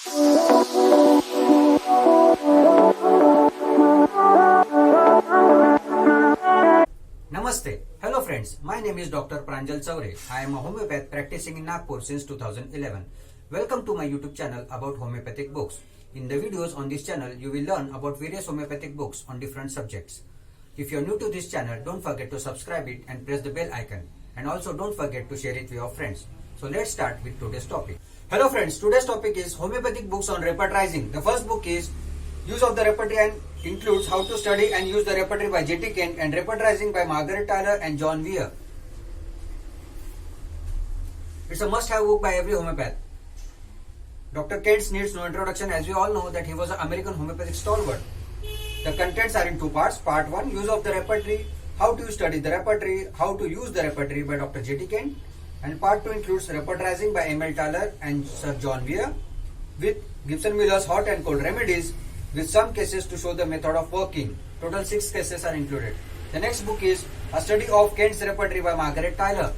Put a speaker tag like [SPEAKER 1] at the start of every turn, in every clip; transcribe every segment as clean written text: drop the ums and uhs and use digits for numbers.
[SPEAKER 1] Namaste. Hello friends, my name is Dr. Pranjal Chaure. I am a homeopath practicing in Nagpur since 2011. Welcome to my YouTube channel about homeopathic books. In the videos on this channel, you will learn about various homeopathic books on different subjects. If you are new to this channel, don't forget to subscribe it and press the bell icon. And also don't forget to share it with your friends. So let's start with today's topic. Hello friends, today's topic is homeopathic books on repertorizing. The first book is Use of the Repertory and includes How to Study and Use the Repertory by J.T. Kent and Repertorizing by Margaret Tyler and John Weir. It's a must-have book by every homeopath. Dr. Kent needs no introduction, as we all know that he was an American homeopathic stalwart. The contents are in two parts. Part 1, Use of the Repertory, How to Study the Repertory, How to Use the Repertory by Dr. J.T. Kent. And Part 2 includes Repertorizing by M.L. Tyler and Sir John Weir with Gibson Miller's Hot and Cold Remedies, with some cases to show the method of working. Total 6 cases are included. The next book is A Study of Kent's Repertory by Margaret Tyler.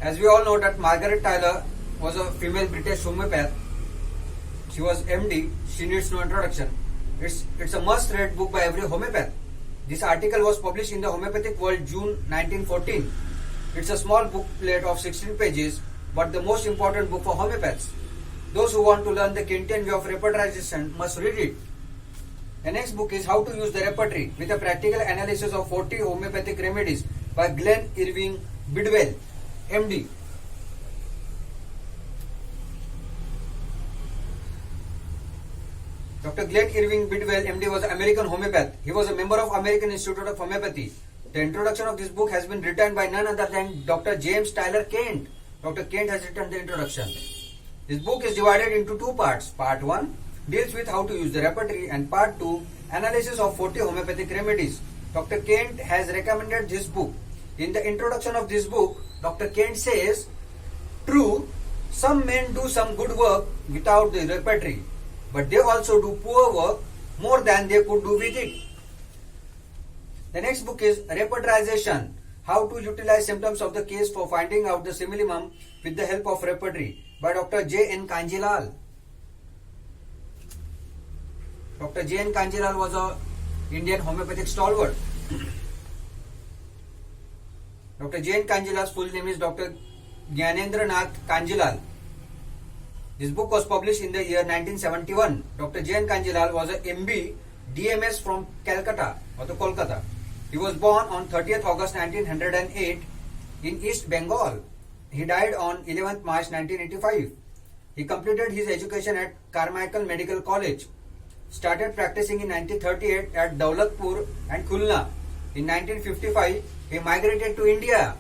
[SPEAKER 1] As we all know that Margaret Tyler was a female British homeopath. She was MD. She needs no introduction. It's a must-read book by every homeopath. This article was published in the Homeopathic World June 1914. It's a small booklet of 16 pages, but the most important book for homeopaths. Those who want to learn the Kentian way of repertorization must read it. The next book is How to Use the Repertory with a practical analysis of 40 homeopathic remedies by Glen Irving Bidwell, MD. Dr. Glen Irving Bidwell, MD, was an American homeopath. He was a member of American Institute of Homeopathy. The introduction of this book has been written by none other than Dr. James Tyler Kent. Dr. Kent has written the introduction. This book is divided into two parts. Part 1 deals with how to use the repertory and Part 2 analysis of 40 homeopathic remedies. Dr. Kent has recommended this book. In the introduction of this book, Dr. Kent says, "True, some men do some good work without the repertory, but they also do poor work more than they could do with it." The next book is Repertorization, How to Utilize Symptoms of the Case for Finding Out the Simillimum with the Help of Repertory by Dr. J.N. Kanjilal. Dr. J.N. Kanjilal was an Indian homeopathic stalwart. Dr. J.N. Kanjilal's full name is Dr. Gyanendra Nath Kanjilal. This book was published in the year 1971. Dr. J.N. Kanjilal was an MB DMS from Calcutta or the Kolkata. He was born on 30th August 1908 in East Bengal. He died on 11th March 1985. He completed his education at Carmichael Medical College. Started practicing in 1938 at Daulatpur and Khulna. In 1955, he migrated to India.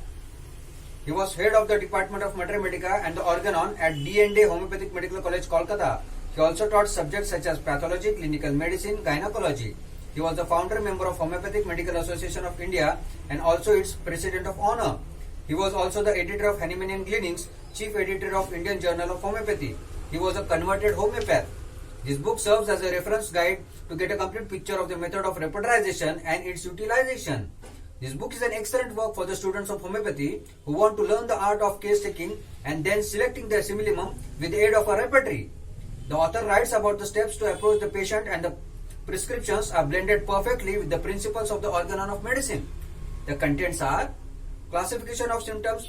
[SPEAKER 1] He was head of the Department of Mater Medica and the Organon at D&A Homeopathic Medical College, Kolkata. He also taught subjects such as pathology, clinical medicine, gynecology. He was the founder member of Homeopathic Medical Association of India and also its President of Honor. He was also the editor of Hahnemannian Gleanings, chief editor of Indian Journal of Homeopathy. He was a converted homeopath. This book serves as a reference guide to get a complete picture of the method of repertorization and its utilization. This book is an excellent work for the students of homeopathy who want to learn the art of case taking and then selecting their simillimum with the aid of a repertory. The author writes about the steps to approach the patient, and the prescriptions are blended perfectly with the principles of the organon of medicine. The contents are classification of symptoms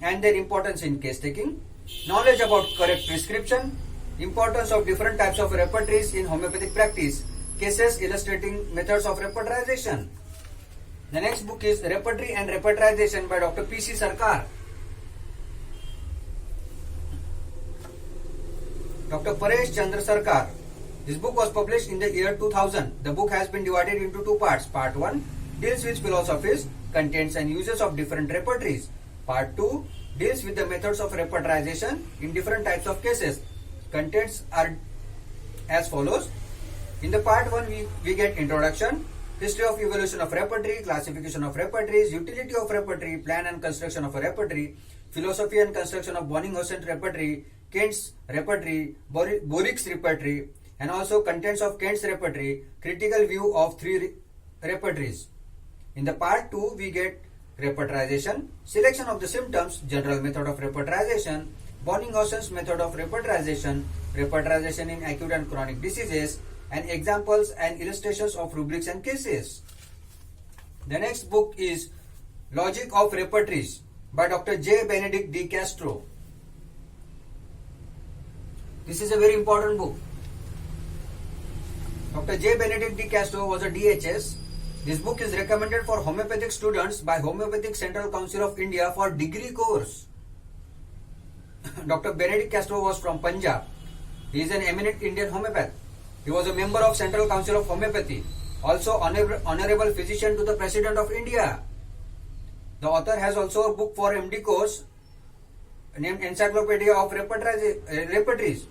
[SPEAKER 1] and their importance in case taking, knowledge about correct prescription, importance of different types of repertories in homeopathic practice, cases illustrating methods of repertorization. The next book is Repertory and Repertorization by Dr. P.C. Sarkar. Dr. Paresh Chandra Sarkar. This book was published in the year 2000. The book has been divided into two parts. Part 1 deals with philosophies, contents and uses of different repertories. Part 2 deals with the methods of repertorization in different types of cases. Contents are as follows. In the Part 1 we get introduction, history of evolution of repertory, classification of repertories, utility of repertory, plan and construction of a repertory, philosophy and construction of Bonninghausen repertory, Kent's repertory, Borik's repertory, and also contents of Kent's repertory, critical view of 3 repertories. In the Part 2, we get repertorization, selection of the symptoms, general method of repertorization, Bonninghausen's method of repertorization, repertorization in acute and chronic diseases, and examples and illustrations of rubrics and cases. The next book is Logic of Repertories by Dr. J. Benedict de Castro. This is a very important book. Dr. J. Benedict de Castro was a DHS. This book is recommended for homeopathic students by Homeopathic Central Council of India for degree course. Dr. Benedict Castro was from Punjab. He is an eminent Indian homeopath. He was a member of Central Council of Homeopathy. Also honorable physician to the President of India. The author has also a book for MD course named Encyclopedia of Repertories.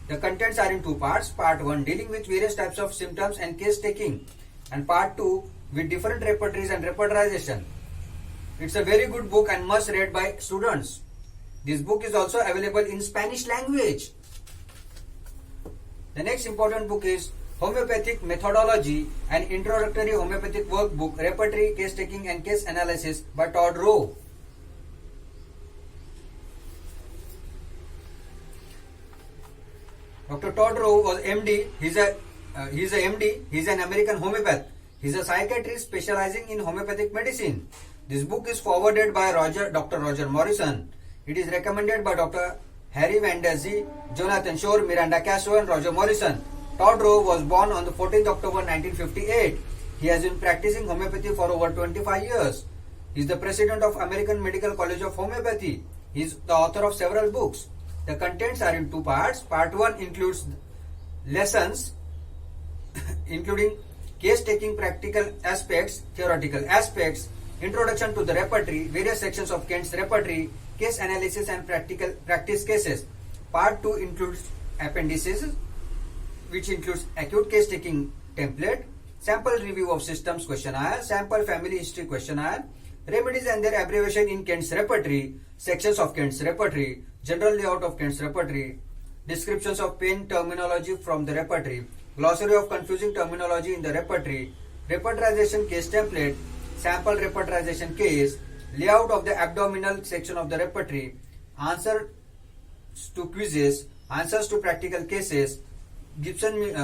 [SPEAKER 1] The contents are in two parts. Part 1 dealing with various types of symptoms and case taking, and part 2 with different repertories and repertorization. It's a very good book and must read by students. This book is also available in Spanish language. The next important book is Homeopathic Methodology, an introductory homeopathic workbook, repertory, case taking and case analysis by Todd Rowe. Dr. Todd Rowe was MD. He's a MD. He's an American homeopath. He's a psychiatrist specializing in homeopathic medicine. This book is forwarded by Dr. Roger Morrison. It is recommended by Dr. Harry Van Der Zee, Jonathan Shore, Miranda Castro, and Roger Morrison. Todd Rowe was born on the 14th October 1958. He has been practicing homeopathy for over 25 years. He is the president of American Medical College of Homeopathy. He is the author of several books. The contents are in two parts. Part 1 includes lessons including case-taking practical aspects, theoretical aspects, introduction to the repertory, various sections of Kent's repertory, case analysis and practice cases. Part 2 includes appendices, which includes acute case-taking template, sample review of systems questionnaire, sample family history questionnaire, remedies and their abbreviation in Kent's repertory, sections of Kent's repertory, general layout of Kent's repertory, descriptions of pain terminology from the repertory, glossary of confusing terminology in the repertory, repertorization case template, sample repertorization case, layout of the abdominal section of the repertory, answers to quizzes, answers to practical cases, Gibson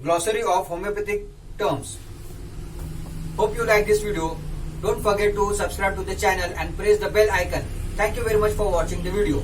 [SPEAKER 1] glossary of homeopathic terms. Hope you like this video. Don't forget to subscribe to the channel and press the bell icon. Thank you very much for watching the video.